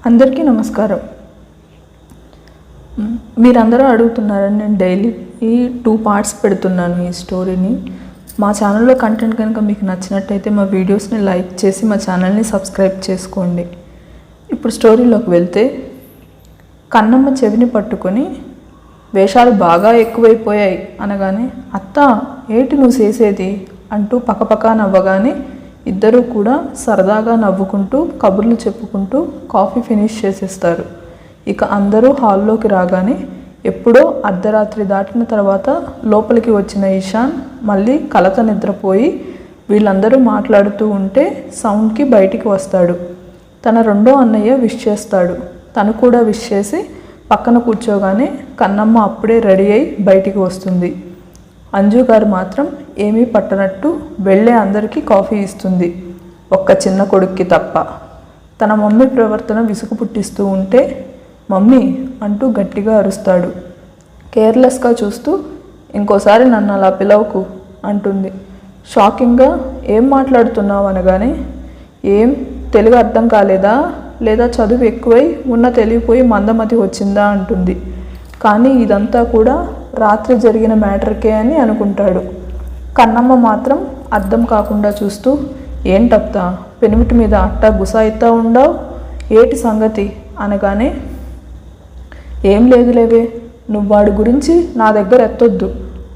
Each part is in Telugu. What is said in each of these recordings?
అందరికీ నమస్కారం. మీరందరూ అడుగుతున్నారని నేను డైలీ 2 పార్ట్స్ పెడుతున్నాను ఈ స్టోరీని. మా ఛానల్లో కంటెంట్ కనుక మీకు నచ్చినట్టయితే మా వీడియోస్ని లైక్ చేసి మా ఛానల్ని సబ్స్క్రైబ్ చేసుకోండి. ఇప్పుడు స్టోరీలోకి వెళ్తే, కన్నమ్మ చెవిని పట్టుకొని వేషాలు బాగా ఎక్కువైపోయాయి అనగానే, అత్త ఏంటి నువ్వు చేసేది అంటూ పక్కపక్క నవ్వగానే ఇద్దరూ కూడా సరదాగా నవ్వుకుంటూ కబుర్లు చెప్పుకుంటూ కాఫీ ఫినిష్ చేసేస్తారు. ఇక అందరూ హాల్లోకి రాగానే ఎప్పుడో అర్ధరాత్రి దాటిన తర్వాత లోపలికి వచ్చిన ఇషాన్ మళ్ళీ కలత నిద్రపోయి వీళ్ళందరూ మాట్లాడుతూ ఉంటే సౌండ్కి బయటికి వస్తాడు. తన రెండో అన్నయ్య విష్ చేస్తాడు. తను కూడా విష్ చేసి పక్కన కూర్చోగానే కన్నమ్మ అప్పుడే రెడీ అయి బయటికి వస్తుంది. అంజు గారు మాత్రం ఏమీ పట్టనట్టు వెళ్ళే అందరికీ కాఫీ ఇస్తుంది, ఒక్క చిన్న కొడుక్కి తప్ప. తన మమ్మీ ప్రవర్తన విసుగు పుట్టిస్తూ ఉంటే మమ్మీ అంటూ గట్టిగా అరుస్తాడు. కేర్లెస్గా చూస్తూ ఇంకోసారి నన్ను అలా పిలవకు అంటుంది. షాకింగ్గా ఏం మాట్లాడుతున్నావు అనగానే, ఏం తెలుగు అర్థం కాలేదా, లేదా చదువు ఎక్కువై ఉన్న తెలియపోయి మందమతి వచ్చిందా అంటుంది. కానీ ఇదంతా కూడా రాత్రి జరిగిన మ్యాటర్కే అని అనుకుంటాడు. కన్నమ్మ మాత్రం అర్థం కాకుండా చూస్తూ, ఏంటత్తా పెనిమిటి మీద అట్టా గుసాయితా ఉండవు, ఏటి సంగతి అనగానే, ఏం లేదులేవే, నువ్వు వాడి గురించి నా దగ్గర ఎత్తొద్దు,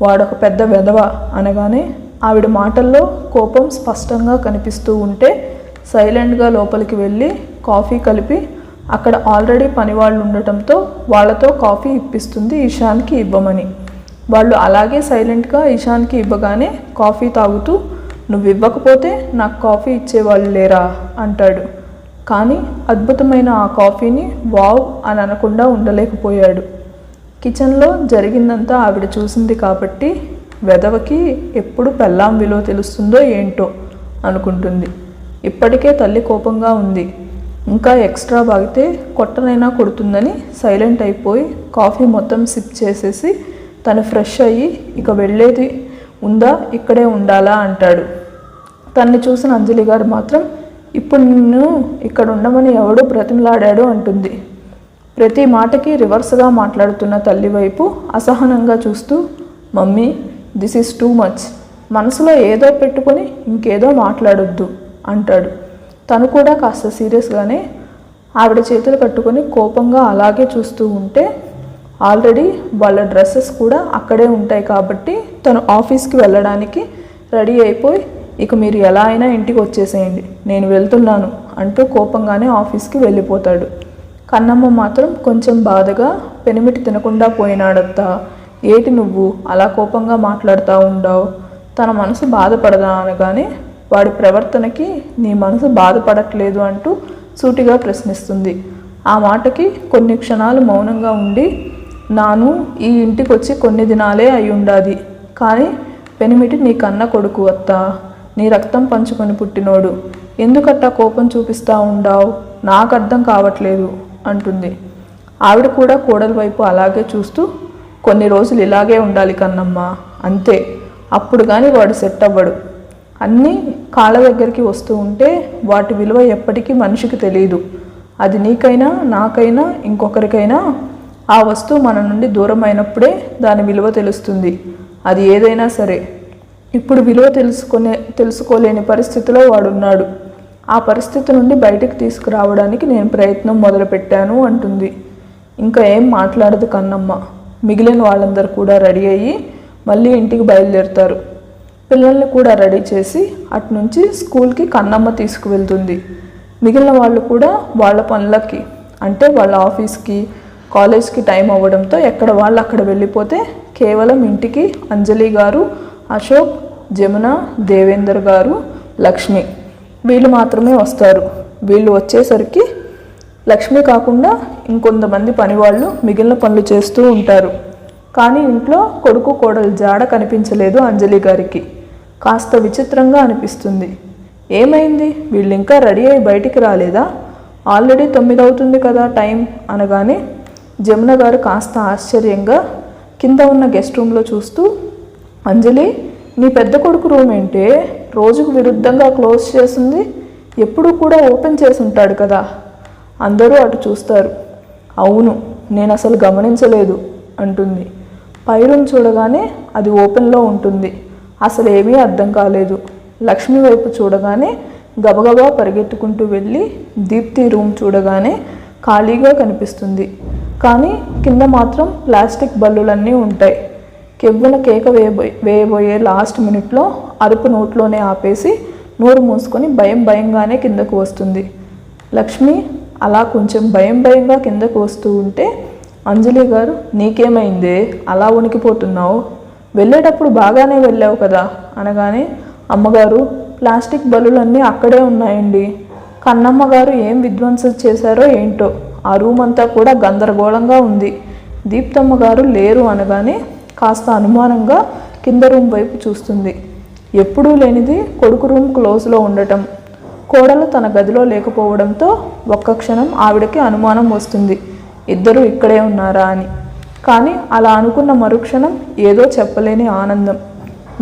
వాడొక పెద్ద వెధవ అనగానే ఆవిడ మాటల్లో కోపం స్పష్టంగా కనిపిస్తూ ఉంటే సైలెంట్గా లోపలికి వెళ్ళి కాఫీ కలిపి అక్కడ ఆల్రెడీ పనివాళ్ళు ఉండటంతో వాళ్ళతో కాఫీ ఇప్పిస్తుంది ఇషాన్కి ఇవ్వమని. వాళ్ళు అలాగే సైలెంట్గా ఇషాన్కి ఇవ్వగానే కాఫీ తాగుతూ, నువ్వు ఇవ్వకపోతే నాకు కాఫీ ఇచ్చేవాళ్ళు లేరా అంటాడు. కానీ అద్భుతమైన ఆ కాఫీని వావ్ అని అనకుండా ఉండలేకపోయాడు. కిచెన్లో జరిగిందంతా ఆవిడ చూసింది కాబట్టి వెధవకి ఎప్పుడు పెళ్ళాం విలువ తెలుస్తుందో ఏంటో అనుకుంటుంది. ఇప్పటికే తల్లి కోపంగా ఉంది, ఇంకా ఎక్స్ట్రా బాగితే కొట్టనైనా కొడుతుందని సైలెంట్ అయిపోయి కాఫీ మొత్తం సిప్ చేసేసి తను ఫ్రెష్ అయ్యి ఇక వెళ్ళేది ఉందా, ఇక్కడే ఉండాలా అంటాడు. తన్ని చూసిన అంజలి గారు మాత్రం, ఇప్పుడు నిన్ను ఇక్కడ ఉండమని ఎవడో బ్రతిమలాడాడు అంటుంది. ప్రతి మాటకి రివర్స్గా మాట్లాడుతున్న తల్లి వైపు అసహనంగా చూస్తూ, mummy this is too much, మనసులో ఏదో పెట్టుకొని ఇంకేదో మాట్లాడొద్దు అంటాడు. తను కూడా కాస్త సీరియస్గానే ఆవిడ చేతులు కట్టుకొని కోపంగా అలాగే చూస్తూ ఉంటే, ఆల్రెడీ వాళ్ళ డ్రెస్సెస్ కూడా అక్కడే ఉంటాయి కాబట్టి తను ఆఫీస్కి వెళ్ళడానికి రెడీ అయిపోయి, ఇక మీరు ఎలా అయినా ఇంటికి వచ్చేసేయండి, నేను వెళ్తున్నాను అంటూ కోపంగానే ఆఫీస్కి వెళ్ళిపోతాడు. కన్నమ్మ మాత్రం కొంచెం బాధగా, పెనిమిటి తినకుండా పోయినాడత్తా, ఏటి నువ్వు అలా కోపంగా మాట్లాడుతూ ఉండవు, తన మనసు బాధపడదా అనగానే, వాడి ప్రవర్తనకి నీ మనసు బాధపడట్లేదు అంటూ సూటిగా ప్రశ్నిస్తుంది. ఆ మాటకి కొన్ని క్షణాలు మౌనంగా ఉండి, నాను ఈ ఇంటికి వచ్చి కొన్ని దినాలే అయి ఉండాది, కానీ పెనిమిటి నీ కన్న కొడుకు అత్త, నీ రక్తం పంచుకొని పుట్టినోడు, ఎందుకట్టా కోపం చూపిస్తూ ఉండావు, నాకు అర్థం కావట్లేదు అంటుంది. ఆవిడ కూడా కోడలి వైపు అలాగే చూస్తూ, కొన్ని రోజులు ఇలాగే ఉండాలి కన్నమ్మ, అంతే, అప్పుడు కానీ వాడు సెట్ అవ్వడు. అన్నీ కాళ్ళ దగ్గరికి వస్తూ ఉంటే వాటి విలువ ఎప్పటికీ మనిషికి తెలియదు. అది నీకైనా నాకైనా ఇంకొకరికైనా ఆ వస్తువు మన నుండి దూరం అయినప్పుడే దాని విలువ తెలుస్తుంది. అది ఏదైనా సరే. ఇప్పుడు విలువ తెలుసుకోలేని పరిస్థితిలో వాడున్నాడు. ఆ పరిస్థితి నుండి బయటకు తీసుకురావడానికి నేను ప్రయత్నం మొదలుపెట్టాను అంటుంది. ఇంకా ఏం మాట్లాడదు కన్నమ్మ. మిగిలిన వాళ్ళందరూ కూడా రెడీ అయ్యి మళ్ళీ ఇంటికి బయలుదేరుతారు. పిల్లల్ని కూడా రెడీ చేసి అటునుంచి స్కూల్కి కన్నమ్మ తీసుకువెళ్తుంది. మిగిలిన వాళ్ళు కూడా వాళ్ళ పనులకి, అంటే వాళ్ళ ఆఫీస్కి కాలేజ్కి టైం అవ్వడంతో ఎక్కడ వాళ్ళు అక్కడ వెళ్ళిపోతే కేవలం ఇంటికి అంజలి గారు, అశోక్, జమున, దేవేందర్ గారు, లక్ష్మి వీళ్ళు మాత్రమే వస్తారు. వీళ్ళు వచ్చేసరికి లక్ష్మి కాకుండా ఇంకొంతమంది పనివాళ్ళు మిగిలిన పనులు చేస్తూ ఉంటారు. కానీ ఇంట్లో కొడుకు కోడలు జాడ కనిపించలేదు అంజలి గారికి. కాస్త విచిత్రంగా అనిపిస్తుంది. ఏమైంది, వీళ్ళు ఇంకా రెడీ అయ్యి బయటికి రాలేదా, ఆల్రెడీ 9 అవుతుంది కదా టైం అనగానే జమున గారు కాస్త ఆశ్చర్యంగా కింద ఉన్న గెస్ట్ రూమ్లో చూస్తూ, అంజలి నీ పెద్ద కొడుకు రూమ్ ఏంటే రోజుకు విరుద్ధంగా క్లోజ్ చేసింది, ఎప్పుడూ కూడా ఓపెన్ చేసి ఉంటాడు కదా అందరూ అటు చూస్తారు. అవును, నేను అసలు గమనించలేదు అంటుంది. పై రూమ్ చూడగానే అది ఓపెన్లో ఉంటుంది. అసలు ఏమీ అర్థం కాలేదు. లక్ష్మి వైపు చూడగానే గబగబా పరిగెత్తుకుంటూ వెళ్ళి దీప్తి రూమ్ చూడగానే ఖాళీగా కనిపిస్తుంది. కానీ కింద మాత్రం ప్లాస్టిక్ బల్లులన్నీ ఉంటాయి. కెవ్వున కేక వేయబోయే లాస్ట్ మినిట్లో అరుపు నోట్లోనే ఆపేసి నోరు మూసుకొని భయంగానే కిందకు వస్తుంది. లక్ష్మి అలా కొంచెం భయంగా కిందకు వస్తూ ఉంటే, అంజలి గారు నీకేమైందే అలా వణికిపోతున్నావు? వెళ్ళేటప్పుడు బాగానే వెళ్ళావు కదా అనగానే, అమ్మగారు ప్లాస్టిక్ బల్లులన్నీ అక్కడే ఉన్నాయండి. కన్నమ్మ గారు ఏం విధ్వంసం చేశారో ఏంటో, ఆ రూమ్ అంతా కూడా గందరగోళంగా ఉంది. దీప్తమ్మ గారు లేరు అనగానే కాస్త అనుమానంగా కింద రూమ్ వైపు చూస్తుంది. ఎప్పుడూ లేనిది కొడుకు రూమ్ క్లోజ్లో ఉండటం, కోడలు తన గదిలో లేకపోవడంతో ఒక్క క్షణం ఆవిడకి అనుమానం వస్తుంది, ఇద్దరు ఇక్కడే ఉన్నారా అని. కానీ అలా అనుకున్న మరుక్షణం ఏదో చెప్పలేని ఆనందం,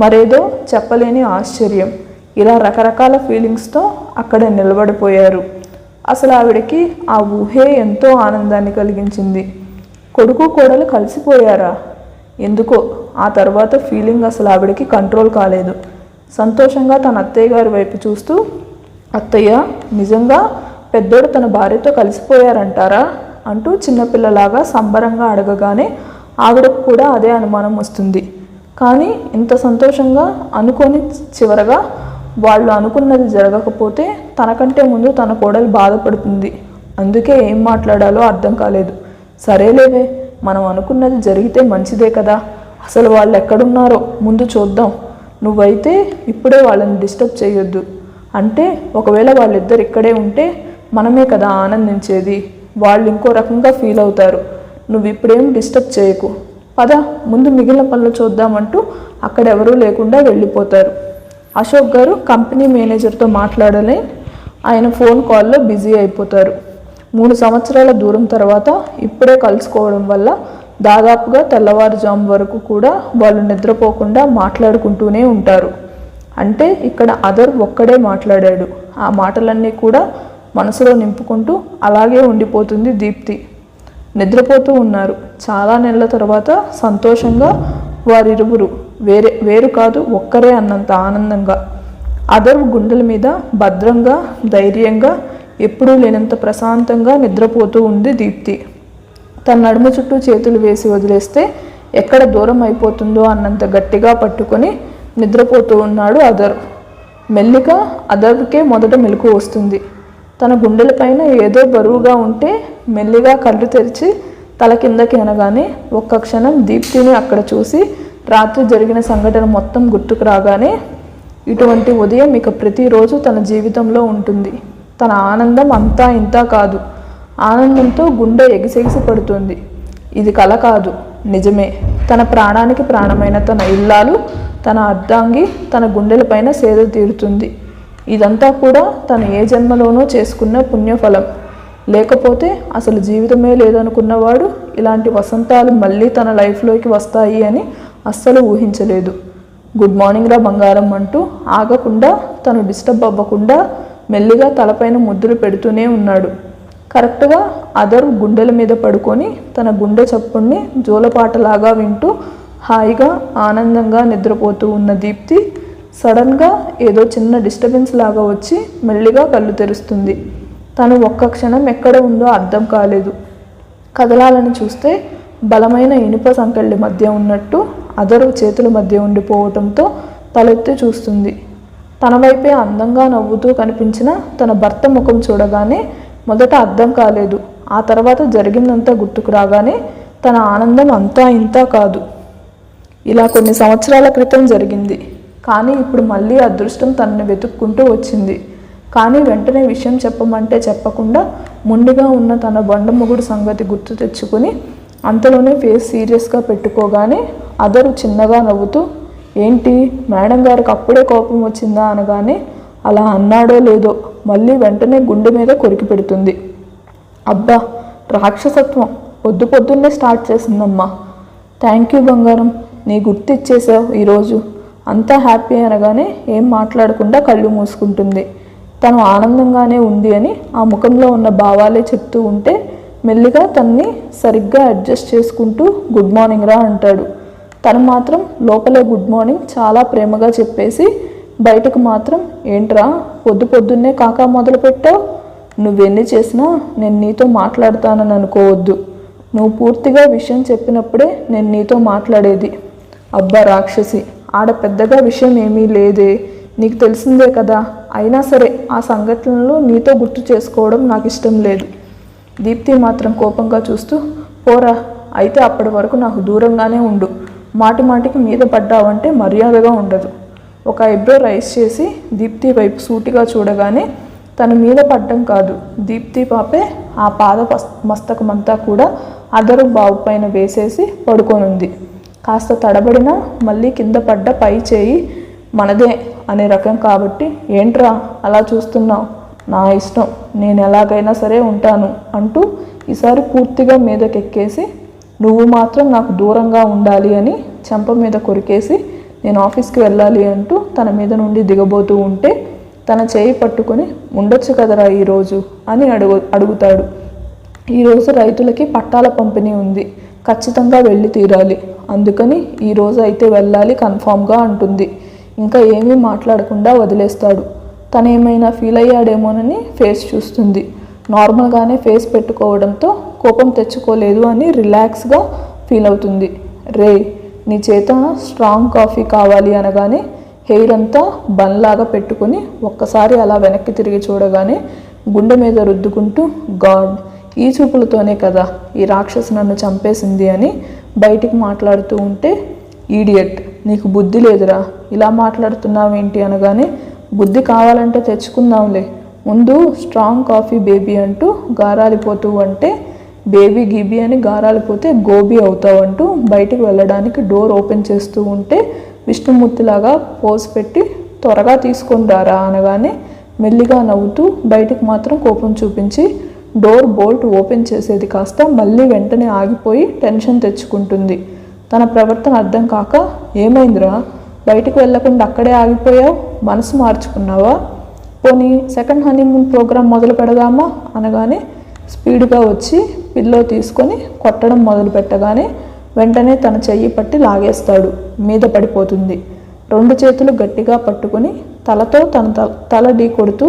మరేదో చెప్పలేని ఆశ్చర్యం, ఇలా రకరకాల ఫీలింగ్స్తో అక్కడే నిలబడిపోయారు. అసలు ఆవిడకి ఆ ఊహే ఎంతో ఆనందాన్ని కలిగించింది. కొడుకు కోడలు కలిసిపోయారా? ఎందుకో ఆ తర్వాత ఫీలింగ్ అసలు ఆవిడకి కంట్రోల్ కాలేదు. సంతోషంగా తన అత్తయ్య గారి వైపు చూస్తూ, అత్తయ్య నిజంగా పెద్దోడు తన భార్యతో కలిసిపోయారంటారా అంటూ చిన్నపిల్లలాగా సంబరంగా అడగగానే ఆవిడకు కూడా అదే అనుమానం వస్తుంది. కానీ ఇంత సంతోషంగా అనుకొని చివరగా వాళ్ళు అనుకున్నది జరగకపోతే తనకంటే ముందు తన కోడలు బాధపడుతుంది. అందుకే ఏం మాట్లాడాలో అర్థం కాలేదు. సరేలేవే, మనం అనుకున్నది జరిగితే మంచిదే కదా. అసలు వాళ్ళు ఎక్కడున్నారో ముందు చూద్దాం. నువ్వైతే ఇప్పుడే వాళ్ళని డిస్టర్బ్ చేయొద్దు. అంటే ఒకవేళ వాళ్ళిద్దరు ఇక్కడే ఉంటే మనమే కదా ఆనందించేది. వాళ్ళు ఇంకో రకంగా ఫీల్ అవుతారు. నువ్వు ఇప్పుడేం డిస్టర్బ్ చేయకు, పద ముందు మిగిలిన పనులు చూద్దామంటూ అక్కడెవరూ లేకుండా వెళ్ళిపోతారు. అశోక్ గారు కంపెనీ మేనేజర్తో మాట్లాడలే, ఆయన ఫోన్ కాల్లో బిజీ అయిపోతారు. 3 సంవత్సరాల దూరం తర్వాత ఇప్పుడే కలుసుకోవడం వల్ల దాదాపుగా తెల్లవారుజాము వరకు కూడా వాళ్ళు నిద్రపోకుండా మాట్లాడుకుంటూనే ఉంటారు. అంటే ఇక్కడ అదర్ ఒక్కడే మాట్లాడాడు. ఆ మాటలన్నీ కూడా మనసులో నింపుకుంటూ అలాగే ఉండిపోతుంది దీప్తి. నిద్రపోతూ ఉన్నారు. చాలా నెలల తర్వాత సంతోషంగా వారిరువురు వేరు కాదు ఒక్కరే అన్నంత ఆనందంగా. అదర్ గుండెల మీద భద్రంగా ధైర్యంగా ఎప్పుడూ లేనంత ప్రశాంతంగా నిద్రపోతూ ఉంది దీప్తి. తన నడుము చుట్టూ చేతులు వేసి వదిలేస్తే ఎక్కడ దూరం అయిపోతుందో అన్నంత గట్టిగా పట్టుకొని నిద్రపోతూ ఉన్నాడు అదర్. మెల్లిగా అదర్కే మొదట మెలకు వస్తుంది. తన గుండెలపైన ఏదో బరువుగా ఉంటే మెల్లిగా కళ్ళు తెరిచి తల కిందకి అనగానే ఒక్క క్షణం దీప్తిని అక్కడ చూసి రాత్రి జరిగిన సంఘటన మొత్తం గుర్తుకు రాగానే, ఇటువంటి ఉదయం ఇక ప్రతిరోజు తన జీవితంలో ఉంటుంది. తన ఆనందం అంతా ఇంతా కాదు. ఆనందంతో గుండె ఎగిసెగిసి పడుతుంది. ఇది కల కాదు, నిజమే. తన ప్రాణానికి ప్రాణమైన తన ఇల్లాలు, తన అర్ధాంగి తన గుండెలపైన సేద తీరుతుంది. ఇదంతా కూడా తను ఏ జన్మలోనో చేసుకున్న పుణ్యఫలం. లేకపోతే అసలు జీవితమే లేదనుకున్నవాడు ఇలాంటి వసంతాలు మళ్ళీ తన లైఫ్లోకి వస్తాయి అని అస్సలు ఊహించలేదు. గుడ్ మార్నింగ్ రా బంగారం అంటూ ఆగకుండా తను డిస్టర్బ్ అవ్వకుండా మెల్లిగా తలపైన ముద్దులు పెడుతూనే ఉన్నాడు. కరెక్ట్గా అదర్ గుండెల మీద పడుకొని తన గుండె చప్పుడిని జోలపాటలాగా వింటూ హాయిగా ఆనందంగా నిద్రపోతూ ఉన్న దీప్తి సడన్గా ఏదో చిన్న డిస్టర్బెన్స్ లాగా వచ్చి మెల్లిగా కళ్ళు తెరుస్తుంది. తను ఒక్క క్షణం ఎక్కడ ఉందో అర్థం కాలేదు. కదలాలని చూస్తే బలమైన ఇనుప సంకెళ్ళ మధ్య ఉన్నట్టు అదరు చేతుల మధ్య ఉండిపోవటంతో తలెత్తి చూస్తుంది. తన వైపే అందంగా నవ్వుతూ కనిపించిన తన భర్త ముఖం చూడగానే మొదట అర్థం కాలేదు. ఆ తర్వాత జరిగిందంతా గుర్తుకు రాగానే తన ఆనందం అంతా ఇంతా కాదు. ఇలా కొన్ని సంవత్సరాల క్రితం జరిగింది. కానీ ఇప్పుడు మళ్ళీ అదృష్టం తనని వెతుక్కుంటూ వచ్చింది. కానీ వెంటనే విషయం చెప్పమంటే చెప్పకుండా మొండిగా ఉన్న తన బండమొగుడు సంగతి గుర్తు తెచ్చుకుని అంతలోనే ఫేస్ సీరియస్గా పెట్టుకోగానే అదరు చిన్నగా నవ్వుతూ, ఏంటి మేడం గారికి అప్పుడే కోపం వచ్చిందా అనగానే అలా అన్నాడో లేదో మళ్ళీ వెంటనే గుండె మీద కొరికి పెడుతుంది. అబ్బా రాక్షసత్వం పొద్దున్నే స్టార్ట్ చేసిందమ్మా. థ్యాంక్ యూ బంగారం, నీ గుర్తు ఇచ్చేసావు ఈరోజు. అంతా హ్యాపీ అనగానే ఏం మాట్లాడకుండా కళ్ళు మూసుకుంటుంది. తను ఆనందంగానే ఉంది అని ఆ ముఖంలో ఉన్న భావాలే చెప్తూ ఉంటే మెల్లిగా తన్ని సరిగ్గా అడ్జస్ట్ చేసుకుంటూ గుడ్ మార్నింగ్ రా అంటాడు. తను మాత్రం లోపలే గుడ్ మార్నింగ్ చాలా ప్రేమగా చెప్పేసి బయటకు మాత్రం ఏంట్రా పొద్దున్నే కాకా మొదలు పెట్టావు, నువ్వెన్ని చేసినా నేను నీతో మాట్లాడతానని అనుకోవద్దు, నువ్వు పూర్తిగా విషయం చెప్పినప్పుడే నేను నీతో మాట్లాడేది. అబ్బా రాక్షసి, ఆడ పెద్దగా విషయం ఏమీ లేదే, నీకు తెలిసిందే కదా, అయినా సరే ఆ సంఘటనలు నీతో గుర్తు చేసుకోవడం నాకు ఇష్టం లేదు. దీప్తి మాత్రం కోపంగా చూస్తూ పోరా, అయితే అప్పటి వరకు నాకు దూరంగానే ఉండు, మాటి మాటికి మీద పడ్డావంటే మర్యాదగా ఉండదు. ఒక ఐబ్రో రైస్ చేసి దీప్తి వైపు సూటిగా చూడగానే తన మీద పడ్డం కాదు, దీప్తి పాపే ఆ పాద మస్తకమంతా కూడా అదరు బావు పైన వేసేసి పడుకోనుంది. కాస్త తడబడినా మళ్ళీ కింద పడ్డ పై చేయి మనదే అనే రకం కాబట్టి ఏంట్రా అలా చూస్తున్నావు, నా ఇష్టం, నేను ఎలాగైనా సరే ఉంటాను అంటూ ఈసారి పూర్తిగా మీదకెక్కేసి నువ్వు మాత్రం నాకు దూరంగా ఉండాలి అని చెంప మీద కొరికేసి నేను ఆఫీస్కి వెళ్ళాలి అంటూ తన మీద నుండి దిగబోతూ ఉంటే తన చేయి పట్టుకొని ఉండొచ్చు కదరా ఈరోజు అని అడుగుతాడు. ఈరోజు రైతులకి పట్టాల పంపిణీ ఉంది, ఖచ్చితంగా వెళ్ళి తీరాలి, అందుకని ఈరోజు అయితే వెళ్ళాలి కన్ఫామ్గా అంటుంది. ఇంకా ఏమీ మాట్లాడకుండా వదిలేస్తాడు. తనేమైనా ఫీల్ అయ్యాడేమోనని ఫేస్ చూస్తుంది. నార్మల్గానే ఫేస్ పెట్టుకోవడంతో కోపం తెచ్చుకోలేదు అని రిలాక్స్గా ఫీల్ అవుతుంది. రే, నీ చేత స్ట్రాంగ్ కాఫీ కావాలి అనగానే హెయిర్ అంతా బన్లాగా పెట్టుకుని ఒక్కసారి అలా వెనక్కి తిరిగి చూడగానే గుండె మీద రుద్దుకుంటూ గాడ్, ఈ చూపులతోనే కదా ఈ రాక్షసు నన్ను చంపేసింది అని బయటికి మాట్లాడుతూ ఉంటే ఈడియట్, నీకు బుద్ధి లేదురా, ఇలా మాట్లాడుతున్నావేంటి అనగానే బుద్ధి కావాలంటే తెచ్చుకుందాంలే, ముందు స్ట్రాంగ్ కాఫీ బేబీ అంటూ గారాలిపోతూ అంటే బేబీ గీబీ అని గారాలిపోతే గోబీ అవుతావు అంటూ బయటికి వెళ్ళడానికి డోర్ ఓపెన్ చేస్తూ ఉంటే విష్ణుమూర్తిలాగా పోజ్ పెట్టి త్వరగా తీసుకొని రారా అనగానే మెల్లిగా నవ్వుతూ బయటికి మాత్రం కోపం చూపించి డోర్ బోల్ట్ ఓపెన్ చేసేది కాస్త మళ్ళీ వెంటనే ఆగిపోయి టెన్షన్ తెచ్చుకుంటుంది. తన ప్రవర్తన అర్థం కాక ఏమైందిరా, బయటికి వెళ్ళకుండా అక్కడే ఆగిపోయావు, మనసు మార్చుకున్నావా, పోనీ సెకండ్ హనీమూన్ ప్రోగ్రాం మొదలు పెడదామా అనగానే స్పీడ్గా వచ్చి పిల్లో తీసుకొని కొట్టడం మొదలు పెట్టగానే వెంటనే తన చెయ్యి పట్టి లాగేస్తాడు. మీద పడిపోతుంది. రెండు చేతులు గట్టిగా పట్టుకొని తలతో తల ఢీ కొడుతూ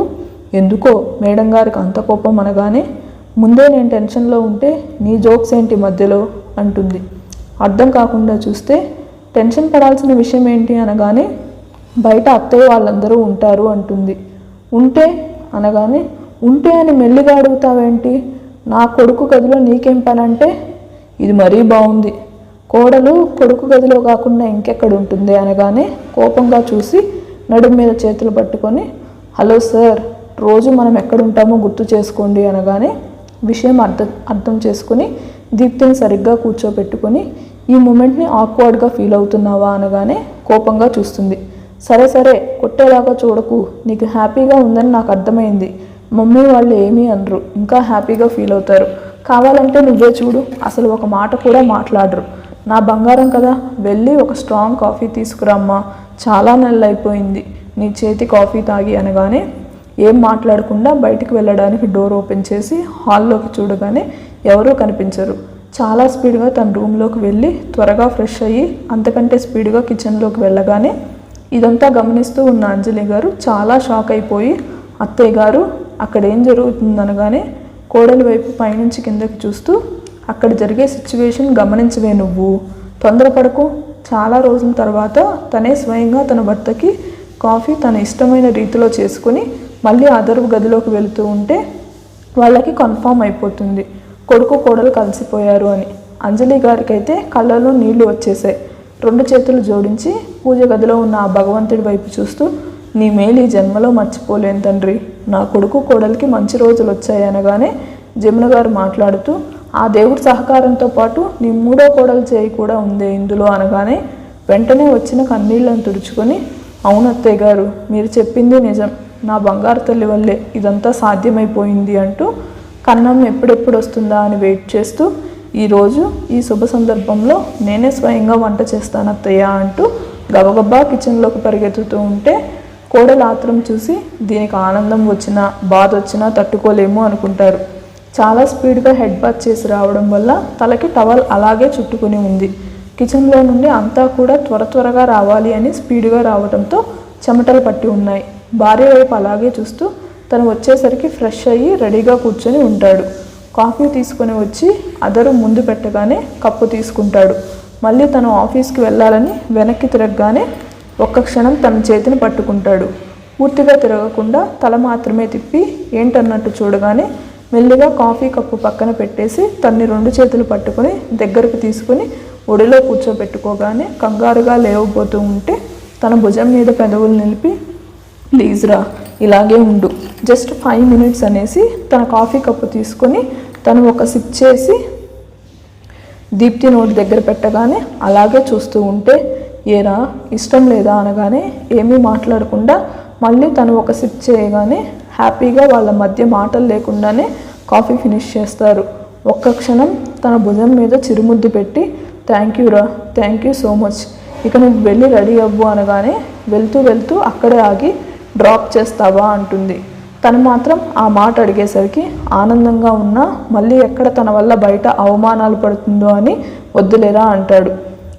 ఎందుకో మేడం గారికి అంత కోపం అనగానే ముందే నేను టెన్షన్లో ఉంటే నీ జోక్స్ ఏంటి మధ్యలో అంటుంది. అర్థం కాకుండా చూస్తే టెన్షన్ పడాల్సిన విషయం ఏంటి అనగానే బయట అత్తయ్య వాళ్ళందరూ ఉంటారు అంటుంది. ఉంటే అనగానే ఉంటే అని మెల్లిగా అడుగుతావేంటి, నా కొడుకు గదిలో నీకేం పని అంటే ఇది మరీ బాగుంది, కోడలు కొడుకు గదిలో కాకుండా ఇంకెక్కడ ఉంటుంది అనగానే కోపంగా చూసి నడుము మీద చేతులు పట్టుకొని హలో సార్, రోజు మనం ఎక్కడుంటామో గుర్తు చేసుకోండి అనగానే విషయం అర్థం చేసుకుని దీప్తిని సరిగ్గా కూర్చోపెట్టుకొని ఈ మూమెంట్ని ఆక్వర్డ్గా ఫీల్ అవుతున్నావా అనగానే కోపంగా చూస్తుంది. సరే సరే కొట్టేలాగా చూడకు, నీకు హ్యాపీగా ఉందని నాకు అర్థమైంది, మమ్మీ వాళ్ళు ఏమీ అనరు, ఇంకా హ్యాపీగా ఫీల్ అవుతారు, కావాలంటే నువ్వే చూడు, అసలు ఒక మాట కూడా మాట్లాడరు, నా బంగారం కదా, వెళ్ళి ఒక స్ట్రాంగ్ కాఫీ తీసుకురమ్మా, చాలా నెలలు అయిపోయింది నీ చేతి కాఫీ తాగి అనగానే ఏం మాట్లాడకుండా బయటికి వెళ్ళడానికి డోర్ ఓపెన్ చేసి హాల్లోకి చూడగానే ఎవరూ కనిపించరు. చాలా స్పీడ్గా తన రూమ్లోకి వెళ్ళి త్వరగా ఫ్రెష్ అయ్యి అంతకంటే స్పీడ్గా కిచెన్లోకి వెళ్ళగానే ఇదంతా గమనిస్తూ ఉన్న అంజలి గారు చాలా షాక్ అయిపోయి అత్తయ్య గారు అక్కడ ఏం జరుగుతుందనగానే కోడలి వైపు పైనుంచి కిందకి చూస్తూ అక్కడ జరిగే సిచ్యువేషన్ గమనించవే నువ్వు, తొందరపడకు, చాలా రోజుల తర్వాత తనే స్వయంగా తన భర్తకి కాఫీ తన ఇష్టమైన రీతిలో చేసుకుని మళ్ళీ అదరు గదిలోకి వెళుతూ ఉంటే వాళ్ళకి కన్ఫామ్ అయిపోతుంది కొడుకు కోడలు కలిసిపోయారు అని. అంజలి గారికి అయితే కళ్ళలో నీళ్లు వచ్చేసాయి. రెండు చేతులు జోడించి పూజ గదిలో ఉన్న ఆ భగవంతుడి వైపు చూస్తూ నీ మేలు ఈ జన్మలో మర్చిపోలేను తండ్రి, నా కొడుకు కోడలికి మంచి రోజులు వచ్చాయి అనగానే జమున గారు మాట్లాడుతూ ఆ దేవుడి సహకారంతో పాటు నీ మూడో కోడలు చేయి కూడా ఉంది ఇందులో అనగానే వెంటనే వచ్చిన కన్నీళ్ళను తుడుచుకొని అవును అత్తయ్య గారు, మీరు చెప్పింది నిజం, నా బంగారు తల్లి వల్లే ఇదంతా సాధ్యమైపోయింది అంటూ కన్నం ఎప్పుడెప్పుడు వస్తుందా అని వెయిట్ చేస్తూ ఈరోజు ఈ శుభ సందర్భంలో నేనే స్వయంగా వంట చేస్తాను అత్తయ్య అంటూ గబగబా కిచెన్లోకి పరిగెత్తుతూ ఉంటే కోడలు ఆత్రం చూసి దీనికి ఆనందం వచ్చినా బాధ వచ్చినా తట్టుకోలేము అనుకుంటారు. చాలా స్పీడ్గా హెడ్ బాత్ చేసి రావడం వల్ల తలకి టవల్ అలాగే చుట్టుకుని ఉంది. కిచెన్లో నుండి అంతా కూడా త్వరగా రావాలి అని స్పీడ్గా రావడంతో చెమటలు పట్టి ఉన్నాయి. భార్య వైపు అలాగే చూస్తూ తను వచ్చేసరికి ఫ్రెష్ అయ్యి రెడీగా కూర్చొని ఉంటాడు. కాఫీ తీసుకొని వచ్చి అదరు ముందు పెట్టగానే కప్పు తీసుకుంటాడు. మళ్ళీ తను ఆఫీస్కి వెళ్ళాలని వెనక్కి తిరగగానే ఒక్క క్షణం తన చేతిని పట్టుకుంటాడు. పూర్తిగా తిరగకుండా తల మాత్రమే తిప్పి ఏంటన్నట్టు చూడగానే మెల్లిగా కాఫీ కప్పు పక్కన పెట్టేసి తన్ని 2 చేతులు పట్టుకుని దగ్గరకు తీసుకుని ఒడిలో కూర్చోబెట్టుకోగానే కంగారుగా లేవబోతూ ఉంటే తన భుజం మీద పెదవులు నిలిపి ప్లీజ్ రా, ఇలాగే ఉండు, జస్ట్ 5 minutes అనేసి తన కాఫీ కప్పు తీసుకొని తను ఒక సిప్ చేసి దీప్తి నోటి దగ్గర పెట్టగానే అలాగే చూస్తూ ఉంటే ఏరా ఇష్టం లేదా అనగానే ఏమీ మాట్లాడకుండా మళ్ళీ తను ఒక సిప్ చేయగానే హ్యాపీగా వాళ్ళ మధ్య మాటలు లేకుండానే కాఫీ ఫినిష్ చేస్తారు. ఒక్క క్షణం తన భుజం మీద చిరుముద్దు పెట్టి థ్యాంక్ యూ రా, థ్యాంక్ యూ సో మచ్, ఇక నువ్వు వెళ్ళి రెడీ అవ్వు అనగానే వెళ్తూ అక్కడే ఆగి డ్రాప్ చేస్తావా అంటుంది. తను మాత్రం ఆ మాట అడిగేసరికి ఆనందంగా ఉన్నా మళ్ళీ ఎక్కడ తన వల్ల బయట అవమానాలు పడుతుందో అని వద్దులేరా అంటాడు.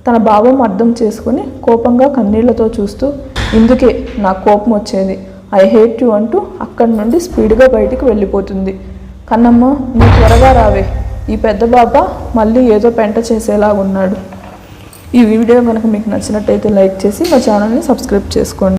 తన భావం అర్థం చేసుకుని కోపంగా కన్నీళ్లతో చూస్తూ ఇందుకే నాకు కోపం వచ్చేది, ఐ హేట్ యు అంటూ అక్కడి నుండి స్పీడ్గా బయటికి వెళ్ళిపోతుంది. కన్నమ్మ నువ్వు త్వరగా రావే, ఈ పెద్ద బాబా మళ్ళీ ఏదో పెంట చేసేలాగున్నాడు. ఈ వీడియో కనుక మీకు నచ్చినట్టయితే లైక్ చేసి మా ఛానల్ని సబ్స్క్రైబ్ చేసుకోండి.